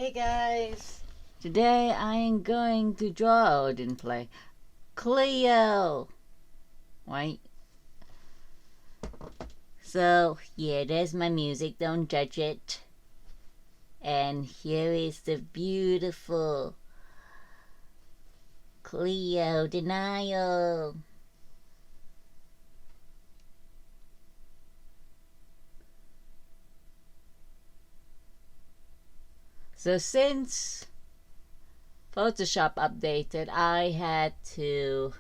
Hey guys! Today I am going to draw. Oh, didn't play. Cleo! Right? So, yeah, there's my music. Don't judge it. And here is the beautiful Cleo De Nile. So since Photoshop updated, I had to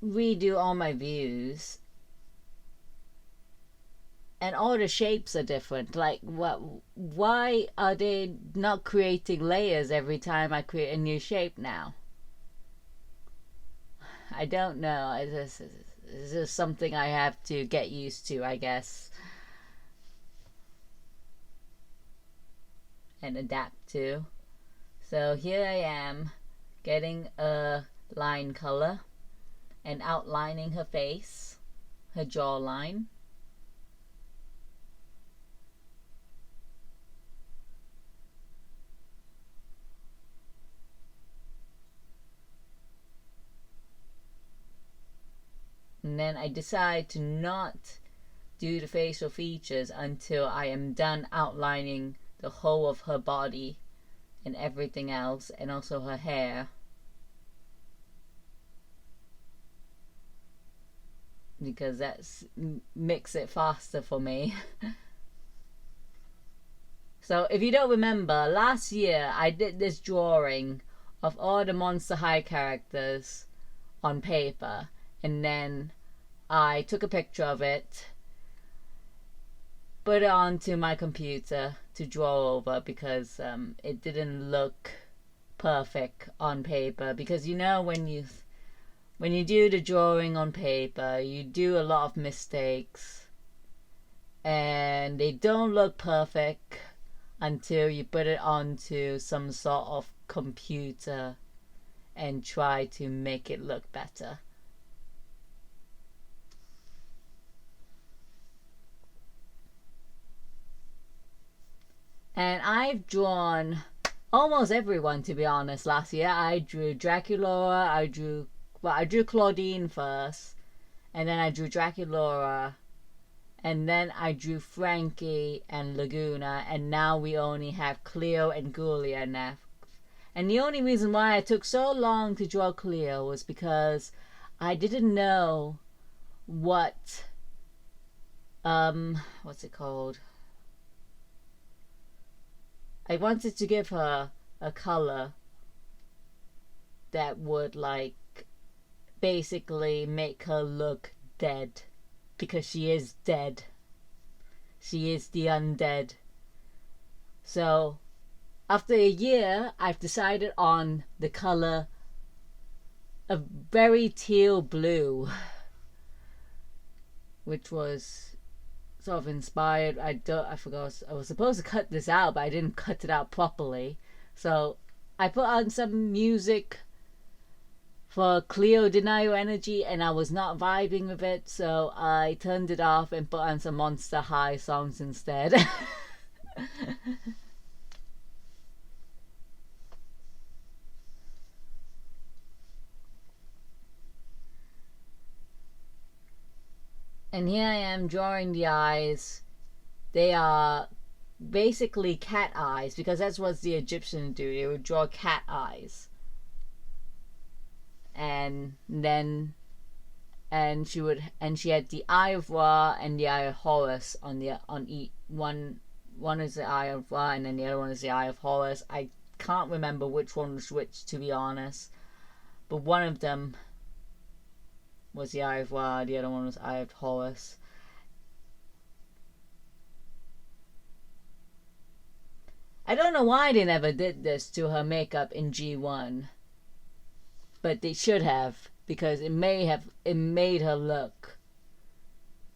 redo all my views, and all the shapes are different. Like, what? Why are they not creating layers every time I create a new shape now? I don't know. This is something I have to get used to, I guess, and adapt to. So here I am, getting a line color and outlining her face, her jawline. And then I decide to not do the facial features until I am done outlining the whole of her body and everything else, and also her hair, because that's makes it faster for me. So if you don't remember, last year I did this drawing of all the Monster High characters on paper, and then I took a picture of it, put it onto my computer to draw over, because it didn't look perfect on paper. Because you know, when you do the drawing on paper, you do a lot of mistakes and they don't look perfect until you put it onto some sort of computer and try to make it look better. And I've drawn almost everyone, to be honest. Last year I drew Dracula, I drew Claudine first, and then I drew Dracula, and then I drew Frankie and Laguna, and now we only have Cleo and Julia left. And the only reason why I took so long to draw Cleo was because I didn't know what's it called? I wanted to give her a color that would, like, basically make her look dead, because she is dead. She is the undead. So after a year, I've decided on the color a very teal blue, which was sort of inspired. I forgot I was supposed to cut this out, but I didn't cut it out properly. So I put on some music for Cleo De Nile energy, and I was not vibing with it, so I turned it off and put on some Monster High songs instead. And here I am drawing the eyes. They are basically cat eyes, because that's what the Egyptians do. They would draw cat eyes. And then she had the Eye of Ra and the Eye of Horus on each one. One is the Eye of Ra, and then the other one is the Eye of Horus. I can't remember which one was which, to be honest, but one of them was the Eye of Ra, the other one was Eye of Horus. I don't know why they never did this to her makeup in G1, but they should have, because it made her look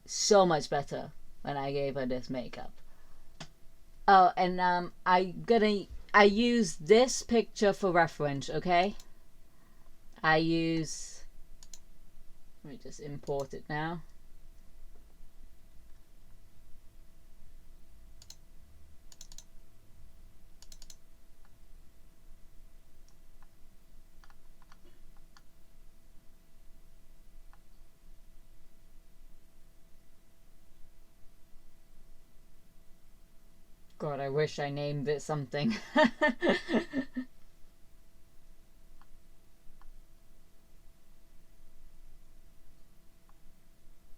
so much better when I gave her this makeup. Oh, and I use this picture for reference, okay? Let me just import it now. God, I wish I named it something.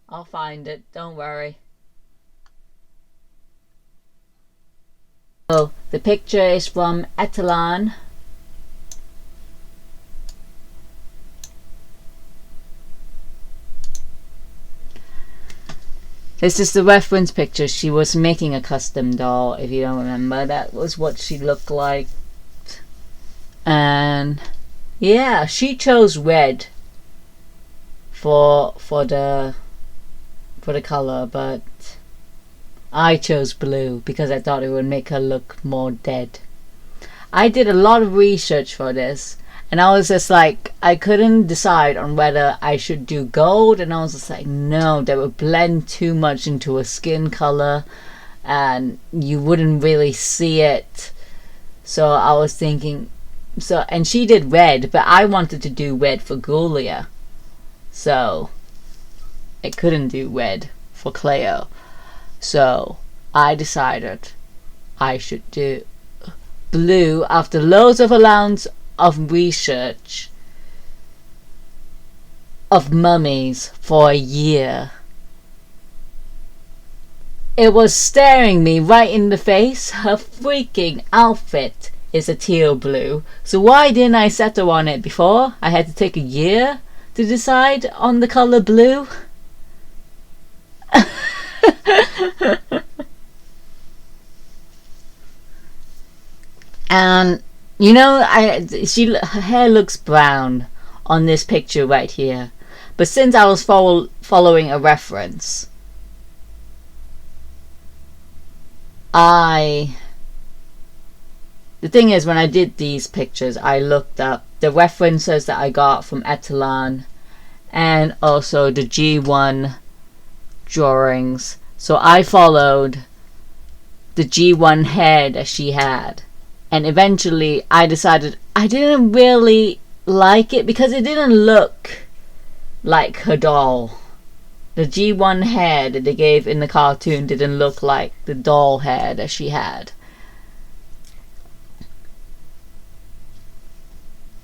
I'll find it, don't worry. So, the picture is from Etalon. This is the reference picture. She was making a custom doll, if you don't remember. That was what she looked like. And yeah, she chose red for the color, but I chose blue because I thought it would make her look more dead. I did a lot of research for this, and I was just like, I couldn't decide on whether I should do gold, and I was just like, no, that would blend too much into a skin color and you wouldn't really see it. So I was thinking, and she did red, but I wanted to do red for Julia, so I couldn't do red for Cleo. So I decided I should do blue after loads of allowance of research of mummies for a year. It was staring me right in the face. Her freaking outfit is a teal blue. So why didn't I settle on it before? I had to take a year to decide on the color blue. And you know, her hair looks brown on this picture right here, but since I was following a reference, the thing is, when I did these pictures, I looked up the references that I got from Etalon and also the G1 drawings. So I followed the G1 hair that she had. And eventually I decided I didn't really like it because it didn't look like her doll. The G1 hair that they gave in the cartoon didn't look like the doll hair that she had.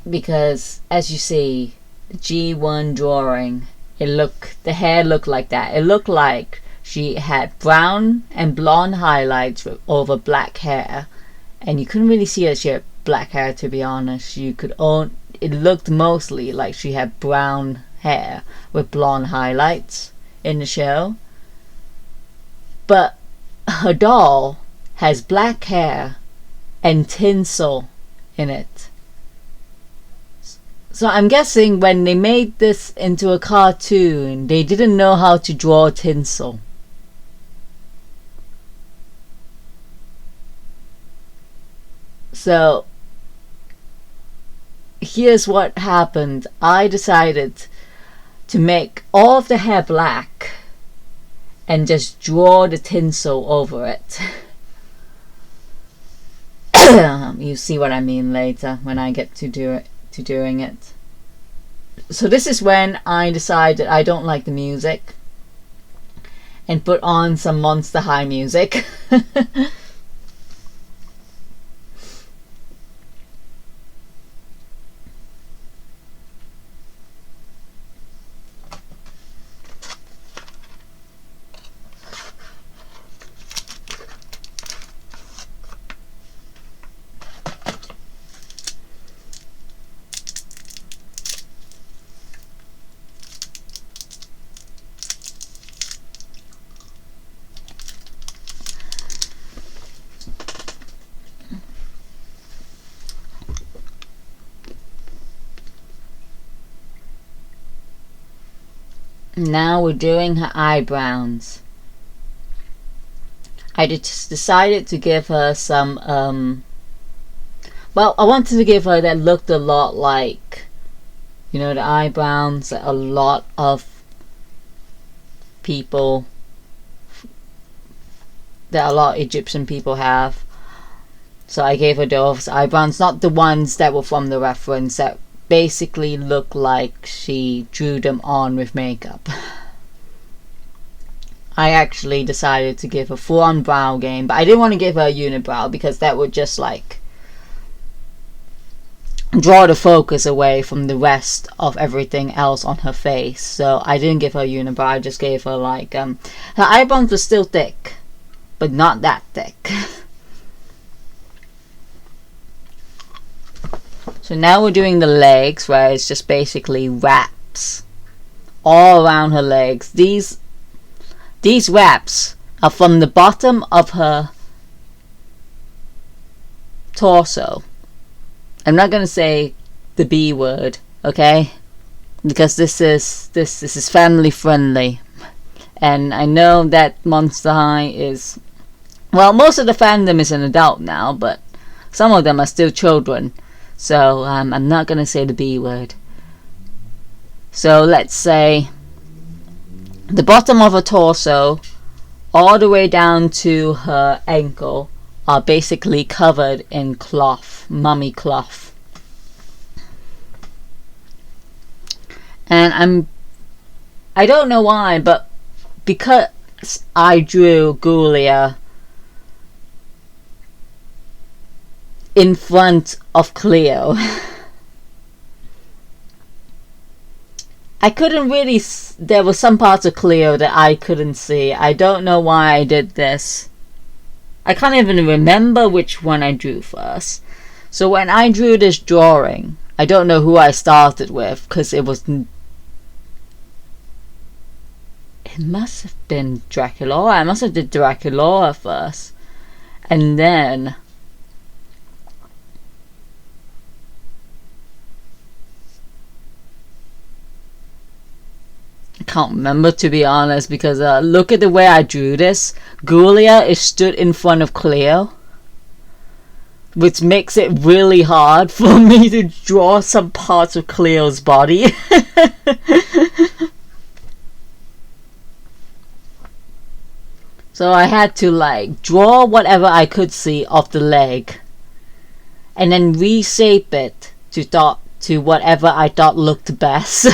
Because as you see, the G1 drawing, the hair looked like that. It looked like she had brown and blonde highlights over black hair. And you couldn't really see that she had black hair, to be honest. It looked mostly like she had brown hair with blonde highlights in the show. But her doll has black hair and tinsel in it. So I'm guessing when they made this into a cartoon, they didn't know how to draw tinsel. So here's what happened. I decided to make all of the hair black and just draw the tinsel over it. You see what I mean later when I get to doing it. So this is when I decided I don't like the music and put on some Monster High music. Now we're doing her eyebrows. I just decided to give her some, well, I wanted to give her that looked a lot like, the eyebrows that a lot of people, that a lot of Egyptian people have. So I gave her those eyebrows, not the ones that were from the reference, that basically look like she drew them on with makeup. I actually decided to give a full-on brow game, but I didn't want to give her a unibrow because that would just like draw the focus away from the rest of everything else on her face. So I didn't give her a unibrow. I just gave her like her eyebrows were still thick, but not that thick. So now we're doing the legs, where it's just basically wraps all around her legs. These wraps are from the bottom of her torso. I'm not gonna say the B word, okay? Because this is family friendly, and I know that Monster High is, well, most of the fandom is an adult now, but some of them are still children. So I'm not gonna say the B word. So let's say the bottom of her torso all the way down to her ankle are basically covered in cloth, mummy cloth. And I don't know why, but because I drew Julia in front of Cleo, I couldn't really, there were some parts of Cleo that I couldn't see. I don't know why I did this. I can't even remember which one I drew first. So when I drew this drawing, I don't know who I started with, because it must have been Draculaura. I must have did Draculaura first, and then I can't remember, to be honest, because look at the way I drew this. Julia is stood in front of Cleo, which makes it really hard for me to draw some parts of Cleo's body. So I had to like draw whatever I could see of the leg, and then reshape it to whatever I thought looked best.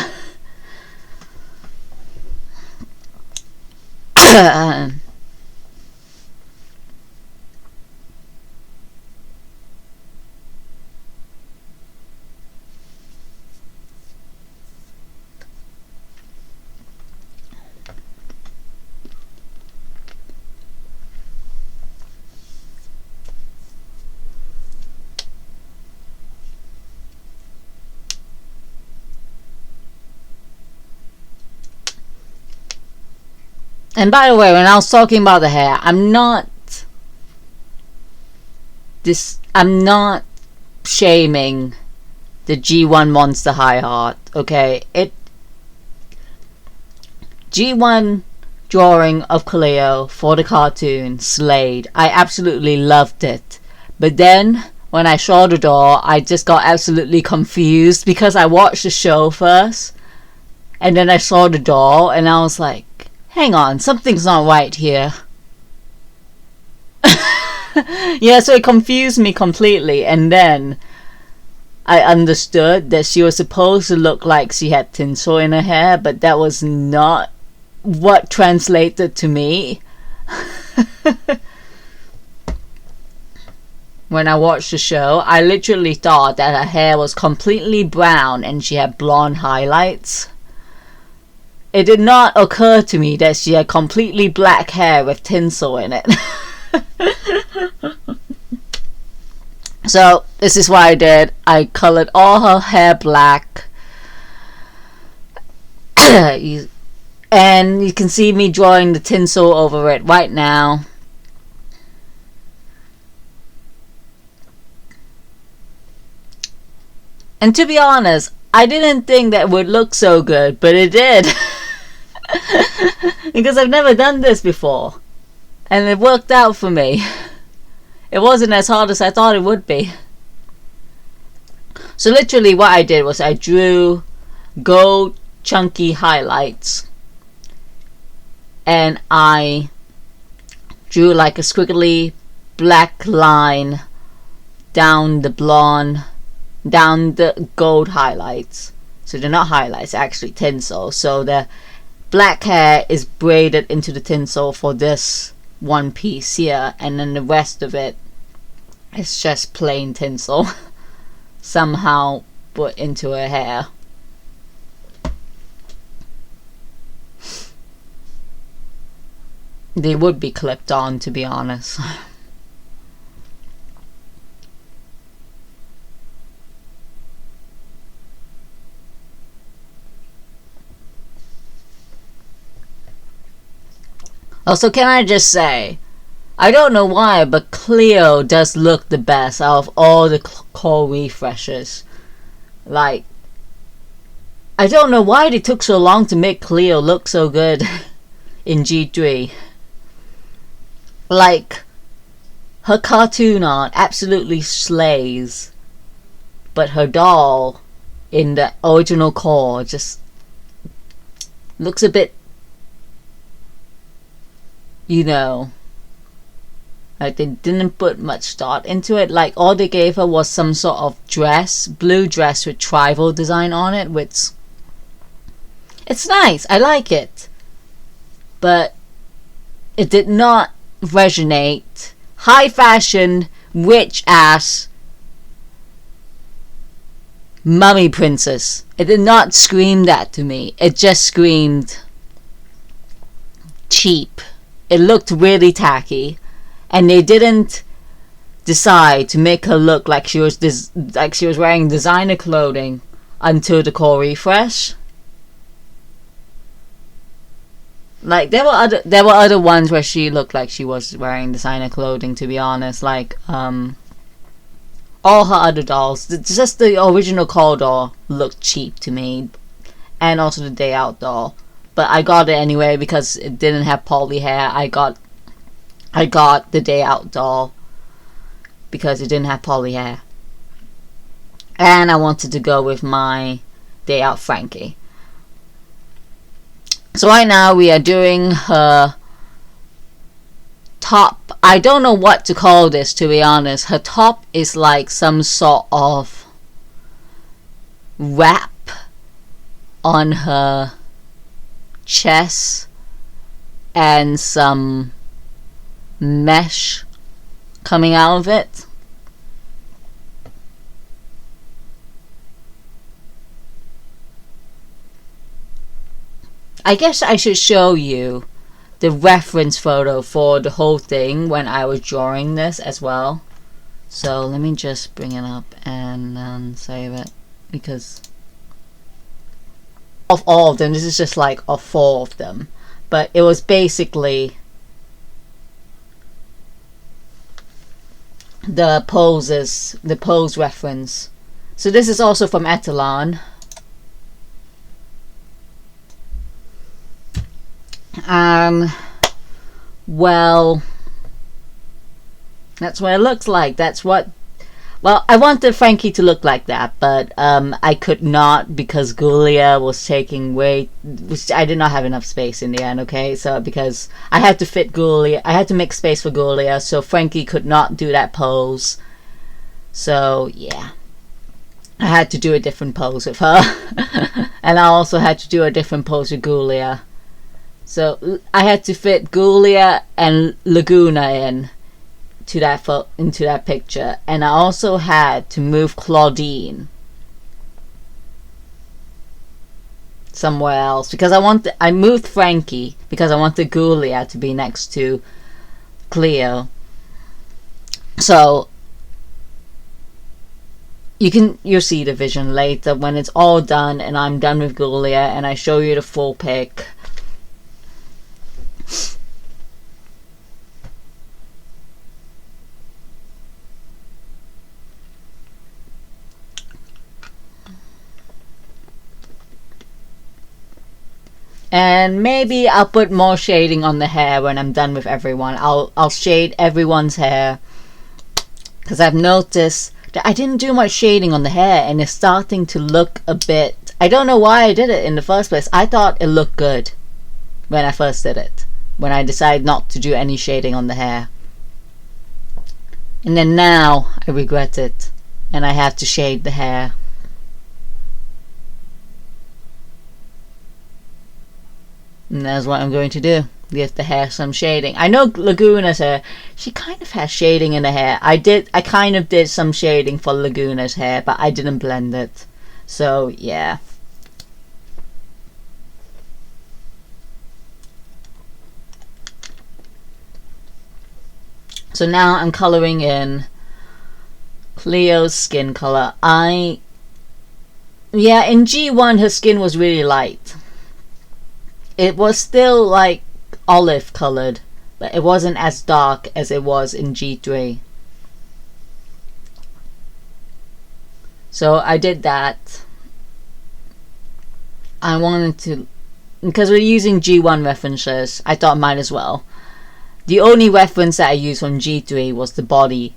And by the way, when I was talking about the hair, I'm not shaming the G1 Monster High Heart, okay? G1 drawing of Cleo for the cartoon slayed. I absolutely loved it. But then when I saw the doll, I just got absolutely confused because I watched the show first, and then I saw the doll, and I was like, hang on, something's not right here. Yeah, so it confused me completely, and then I understood that she was supposed to look like she had tinsel in her hair, but that was not what translated to me. When I watched the show, I literally thought that her hair was completely brown and she had blonde highlights. It did not occur to me that she had completely black hair with tinsel in it. So this is what I did. I colored all her hair black. And you can see me drawing the tinsel over it right now. And to be honest, I didn't think that would look so good, but it did. Because I've never done this before, and it worked out for me. It wasn't as hard as I thought it would be. So literally what I did was I drew gold chunky highlights, and I drew like a squiggly black line down the gold highlights. So they're not highlights, actually tinsel. So the black hair is braided into the tinsel for this one piece here, and then the rest of it is just plain tinsel somehow put into her hair. They would be clipped on, to be honest. Also, can I just say, I don't know why, but Cleo does look the best out of all the core refreshers. Like, I don't know why they took so long to make Cleo look so good in G3. Like, her cartoon art absolutely slays, but her doll in the original core just looks a bit, you know, like they didn't put much thought into it. Like, all they gave her was some sort of dress, blue dress with tribal design on it, which, it's nice, I like it, but it did not resonate. High fashion, rich ass mummy princess. It did not scream that to me. It just screamed cheap. It looked really tacky, and they didn't decide to make her look like she was wearing designer clothing until the core refresh. Like, there were other ones where she looked like she was wearing designer clothing, to be honest. Like, all her other dolls, just the original core doll looked cheap to me, and also the Day Out doll. But I got it anyway because it didn't have poly hair. I got the Day Out doll because it didn't have poly hair, and I wanted to go with my Day Out Frankie. So right now we are doing her top. I don't know what to call this, to be honest. Her top is like some sort of wrap on her chest and some mesh coming out of it. I guess I should show you the reference photo for the whole thing when I was drawing this as well. So let me just bring it up and save it, because of all of them, this is just like of 4 of them, but it was basically the pose reference. So this is also from Etalon. Well, that's what it looks like. Well, I wanted Frankie to look like that, but I could not because Gulia was taking way, which I did not have enough space in the end, okay? So because I had to fit Gulia, I had to make space for Gulia, so Frankie could not do that pose. So yeah, I had to do a different pose with her. And I also had to do a different pose with Gulia. So I had to fit Gulia and Laguna into that picture, and I also had to move Claudine somewhere else because I moved Frankie because I wanted Gulia to be next to Cleo. So you'll see the vision later when it's all done and I'm done with Gulia and I show you the full pic. And maybe I'll put more shading on the hair when I'm done with everyone. I'll shade everyone's hair, because I've noticed that I didn't do much shading on the hair and it's starting to look a bit, I don't know why I did it in the first place. I thought it looked good when I first did it, when I decided not to do any shading on the hair. And then now I regret it and I have to shade the hair. And that's what I'm going to do. Give the hair some shading. I know Laguna's hair, she kind of has shading in the hair. I kind of did some shading for Laguna's hair, but I didn't blend it. So, yeah. So now I'm coloring in Cleo's skin color. In G1 her skin was really light. It was still like olive colored, but it wasn't as dark as it was in G3. So I did that. I wanted to, because we're using G1 references, I thought might as well. The only reference that I used from G3 was the body,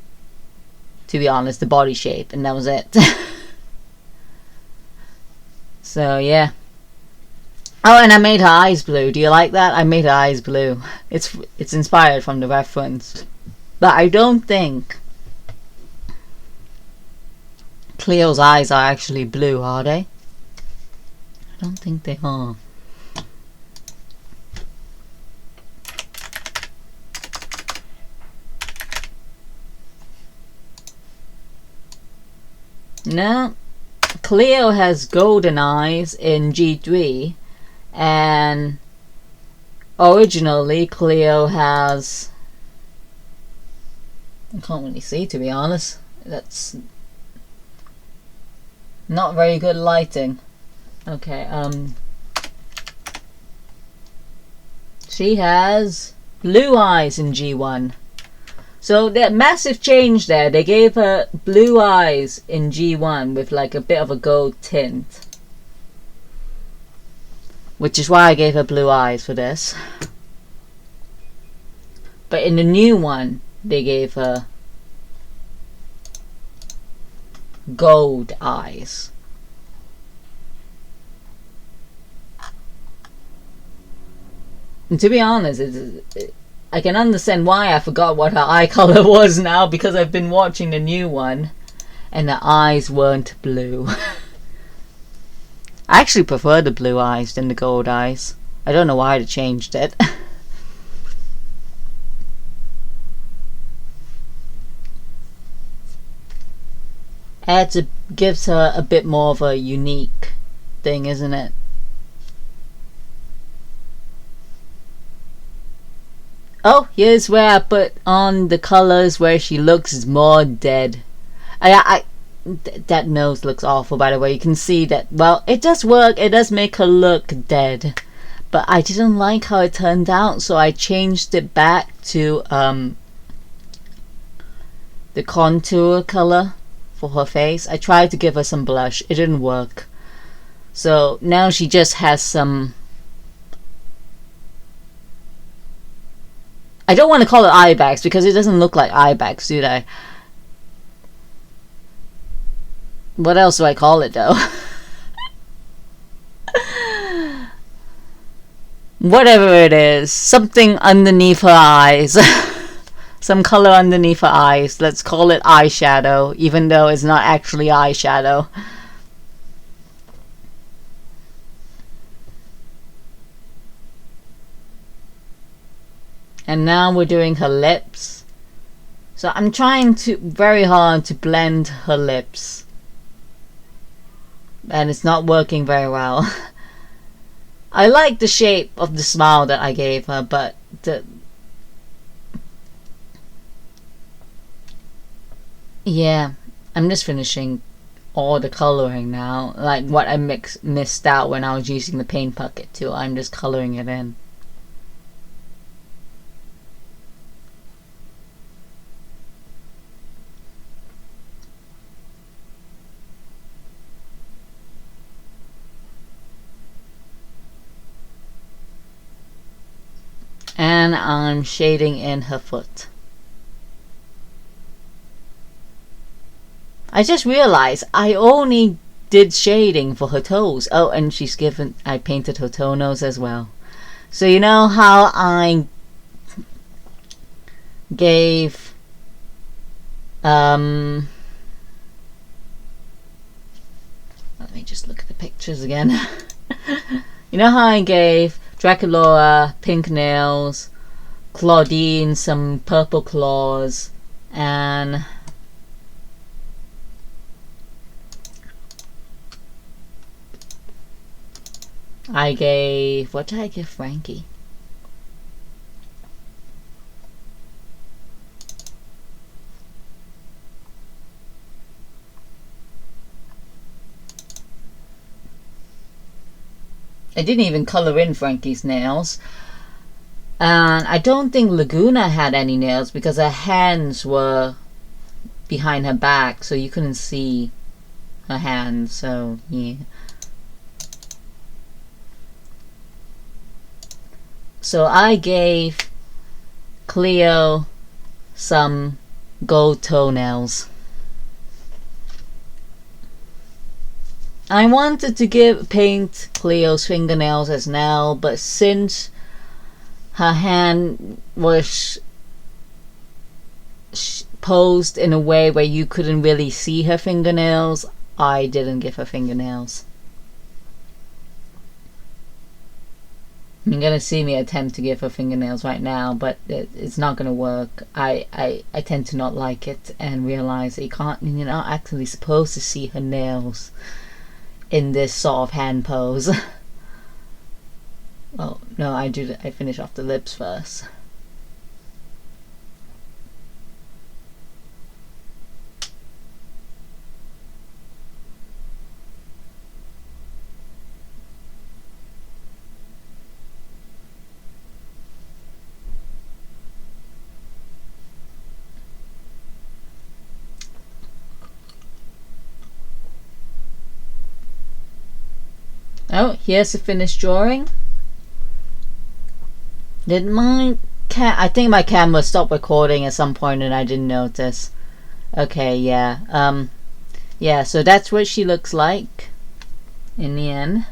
to be honest, the body shape, and that was it. So yeah. Oh, and I made her eyes blue. Do you like that? I made her eyes blue. It's inspired from the reference. But I don't think Cleo's eyes are actually blue, are they? I don't think they are. No, Cleo has golden eyes in G3, and originally Cleo has, I can't really see, to be honest. That's not very good lighting. Okay, she has blue eyes in G1. So that massive change there. They gave her blue eyes in G1 with like a bit of a gold tint, which is why I gave her blue eyes for this. But in the new one, they gave her gold eyes. And to be honest, I can understand why I forgot what her eye color was now, because I've been watching the new one and the eyes weren't blue. I actually prefer the blue eyes than the gold eyes. I don't know why they changed it. Gives her a bit more of a unique thing, isn't it? Oh, here's where I put on the colors where she looks more dead. That nose looks awful, by the way. You can see that, well, it does work. It does make her look dead. But I didn't like how it turned out, so I changed it back to the contour color for her face. I tried to give her some blush. It didn't work. So now she just has some, I don't want to call it eye bags because it doesn't look like eye bags, do they? What else do I call it though? Whatever it is, something underneath her eyes. Some color underneath her eyes. Let's call it eyeshadow, even though it's not actually eyeshadow. And now we're doing her lips. So I'm trying very hard to blend her lips. And it's not working very well. I like the shape of the smile that I gave her, but yeah, I'm just finishing all the coloring now. Like what I missed out when I was using the paint bucket too. I'm just coloring it in. And I'm shading in her foot. I just realized I only did shading for her toes. Oh, and I painted her toenails as well. So you know how I gave let me just look at the pictures again. You know how I gave Draculaura, pink nails, Claudine, some purple claws, and I gave, what did I give Frankie? I didn't even color in Frankie's nails. And I don't think Laguna had any nails because her hands were behind her back, so you couldn't see her hands, so yeah. So I gave Cleo some gold toenails. I wanted to paint Cleo's fingernails as nail, but since her hand was posed in a way where you couldn't really see her fingernails, I didn't give her fingernails. You're gonna see me attempt to give her fingernails right now, but it's not gonna work. I tend to not like it and realize that you're not actually supposed to see her nails in this sort of hand pose. Well, no, I finish off the lips first. Oh, here's the finished drawing. Did my I think my camera stopped recording at some point and I didn't notice. Okay, yeah. Yeah, so that's what she looks like in the end.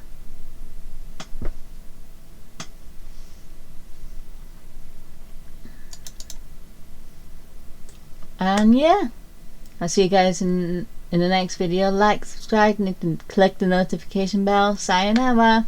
And yeah, I'll see you guys in the next video. Like, subscribe, and click the notification bell. Sayonara.